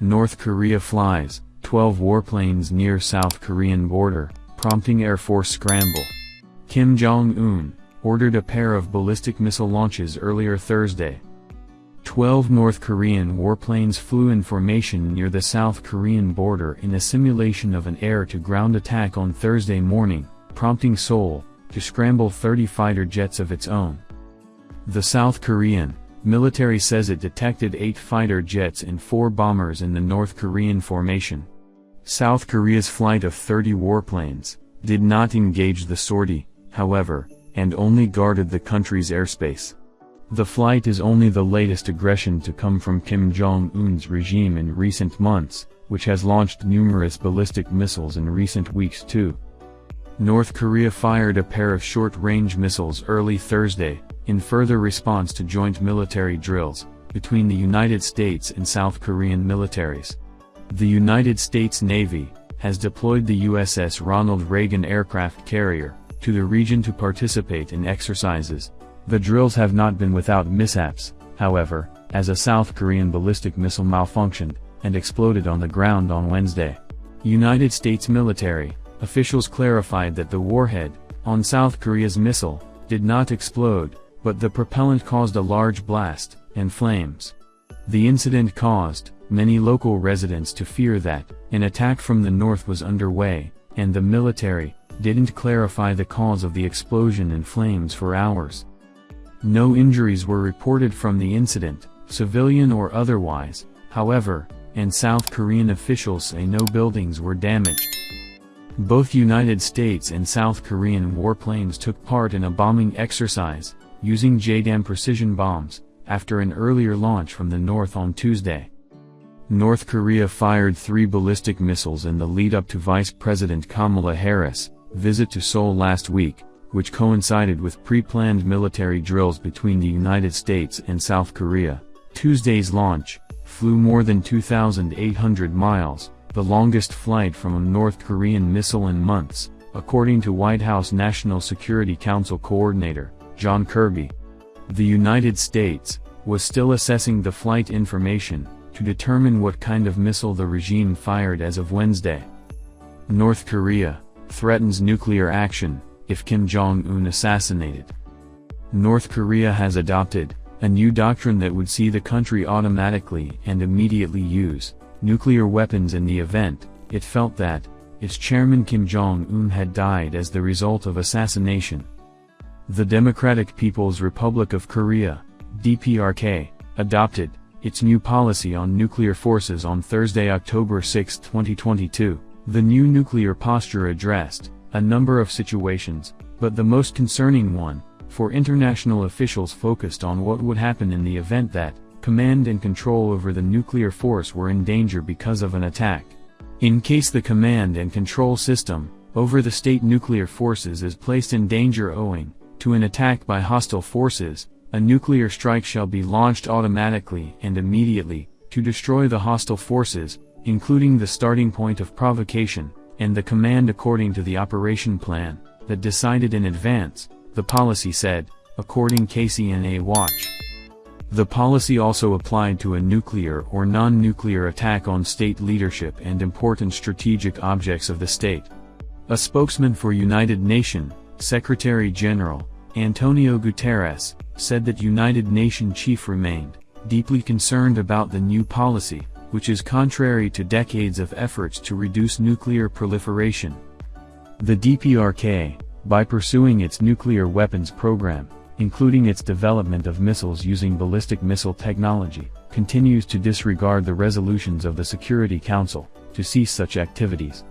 North Korea flies 12 warplanes near South Korean border, prompting Air Force scramble. Kim Jong Un ordered a pair of ballistic missile launches earlier Thursday. 12 North Korean warplanes flew in formation near the South Korean border in a simulation of an air-to-ground attack on Thursday morning, prompting Seoul to scramble 30 fighter jets of its own. The South Korean military says it detected 8 fighter jets and 4 bombers in the North Korean formation. South Korea's flight of 30 warplanes did not engage the sortie, however, and only guarded the country's airspace. The flight is only the latest aggression to come from Kim Jong-un's regime in recent months, which has launched numerous ballistic missiles in recent weeks too. North Korea fired a pair of short-range missiles early Thursday, in further response to joint military drills between the United States and South Korean militaries. The United States Navy has deployed the USS Ronald Reagan aircraft carrier to the region to participate in exercises. The drills have not been without mishaps, however, as a South Korean ballistic missile malfunctioned and exploded on the ground on Wednesday. United States military officials clarified that the warhead on South Korea's missile did not explode, but the propellant caused a large blast and flames. The incident caused many local residents to fear that an attack from the north was underway, and the military didn't clarify the cause of the explosion and flames for hours. No injuries were reported from the incident, civilian or otherwise, however, and South Korean officials say no buildings were damaged. Both United States and South Korean warplanes took part in a bombing exercise, using JDAM precision bombs, after an earlier launch from the north on Tuesday. North Korea fired 3 ballistic missiles in the lead-up to Vice President Kamala Harris' visit to Seoul last week, which coincided with pre-planned military drills between the United States and South Korea. Tuesday's launch flew more than 2,800 miles, the longest flight from a North Korean missile in months, according to White House National Security Council Coordinator John Kirby. The United States was still assessing the flight information to determine what kind of missile the regime fired as of Wednesday. North Korea threatens nuclear action if Kim Jong Un assassinated. North Korea has adopted a new doctrine that would see the country automatically and immediately use nuclear weapons in the event it felt that its chairman Kim Jong Un had died as the result of assassination. The Democratic People's Republic of Korea, DPRK, adopted its new policy on nuclear forces on Thursday, October 6, 2022. The new nuclear posture addressed a number of situations, but the most concerning one, for international officials, focused on what would happen in the event that command and control over the nuclear force were in danger because of an attack. In case the command and control system over the state nuclear forces is placed in danger owing to an attack by hostile forces, a nuclear strike shall be launched automatically and immediately to destroy the hostile forces, including the starting point of provocation and the command according to the operation plan that decided in advance, the policy said, according KCNA Watch. The policy also applied to a nuclear or non-nuclear attack on state leadership and important strategic objects of the state. A spokesman for United Nations Secretary-General Antonio Guterres said that United Nations chief remained deeply concerned about the new policy, which is contrary to decades of efforts to reduce nuclear proliferation. The DPRK, by pursuing its nuclear weapons program, including its development of missiles using ballistic missile technology, continues to disregard the resolutions of the Security Council to cease such activities.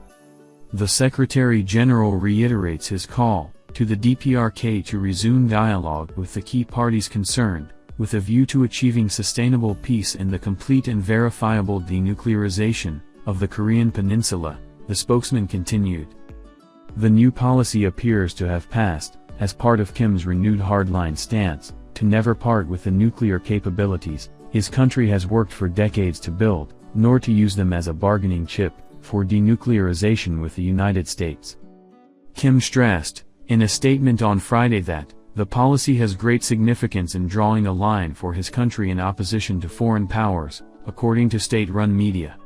The Secretary-General reiterates his call to the DPRK to resume dialogue with the key parties concerned, with a view to achieving sustainable peace and the complete and verifiable denuclearization of the Korean Peninsula, the spokesman continued. The new policy appears to have passed as part of Kim's renewed hardline stance to never part with the nuclear capabilities his country has worked for decades to build, nor to use them as a bargaining chip for denuclearization with the United States. Kim stressed, in a statement on Friday, that the policy has great significance in drawing a line for his country in opposition to foreign powers, according to state-run media.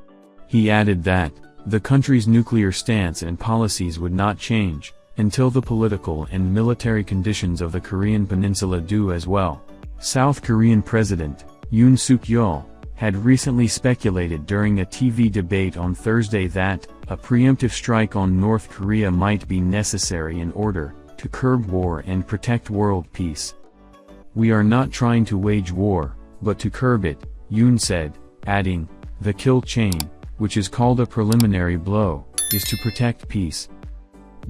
He added that the country's nuclear stance and policies would not change until the political and military conditions of the Korean peninsula do as well. South Korean President Yoon Suk-yeol had recently speculated during a TV debate on Thursday that a preemptive strike on North Korea might be necessary in order to curb war and protect world peace. "We are not trying to wage war, but to curb it," Yoon said, adding, "The kill chain, which is called a preliminary blow, is to protect peace."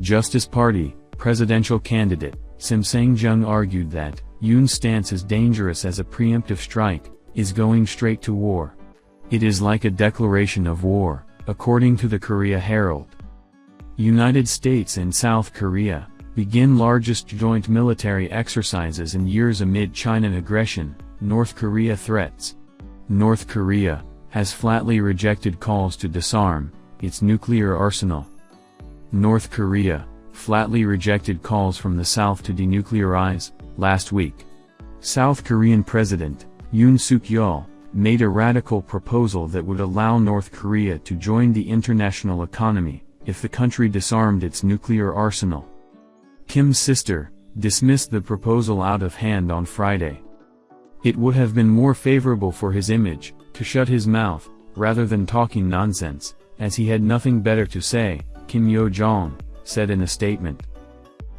Justice Party presidential candidate Sim Sang-jung argued that Yoon's stance is dangerous as a preemptive strike is going straight to war. It is like a declaration of war, according to the Korea Herald. United States and South Korea begin largest joint military exercises in years amid China aggression, North Korea threats. North Korea has flatly rejected calls to disarm its nuclear arsenal. North Korea flatly rejected calls from the South to denuclearize last week. South Korean President Yoon Suk-yeol made a radical proposal that would allow North Korea to join the international economy if the country disarmed its nuclear arsenal. Kim's sister dismissed the proposal out of hand on Friday. It would have been more favorable for his image to shut his mouth rather than talking nonsense, as he had nothing better to say, Kim Yo-jong said in a statement.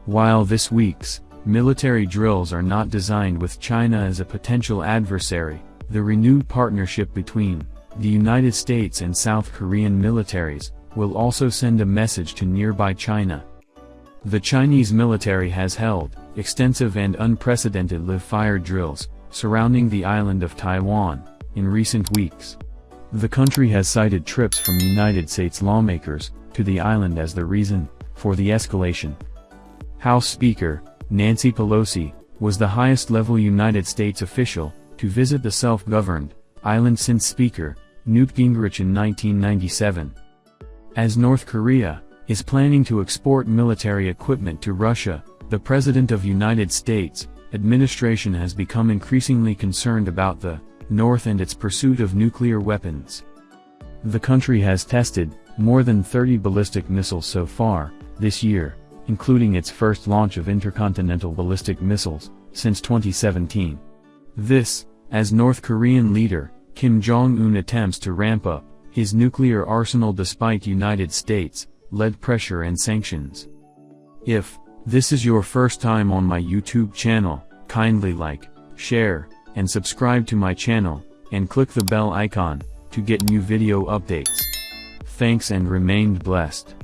While this week's military drills are not designed with China as a potential adversary, the renewed partnership between the United States and South Korean militaries will also send a message to nearby China. The Chinese military has held extensive and unprecedented live-fire drills surrounding the island of Taiwan in recent weeks. The country has cited trips from United States lawmakers to the island as the reason for the escalation. House Speaker Nancy Pelosi was the highest-level United States official to visit the self-governed island since Speaker Newt Gingrich in 1997. As North Korea is planning to export military equipment to Russia, the President of United States administration has become increasingly concerned about the North and its pursuit of nuclear weapons. The country has tested more than 30 ballistic missiles so far this year, including its first launch of intercontinental ballistic missiles since 2017. This, as North Korean leader Kim Jong Un attempts to ramp up his nuclear arsenal despite United States-led pressure and sanctions. If this is your first time on my YouTube channel, kindly like, share, and subscribe to my channel, and click the bell icon to get new video updates. Thanks and remain blessed.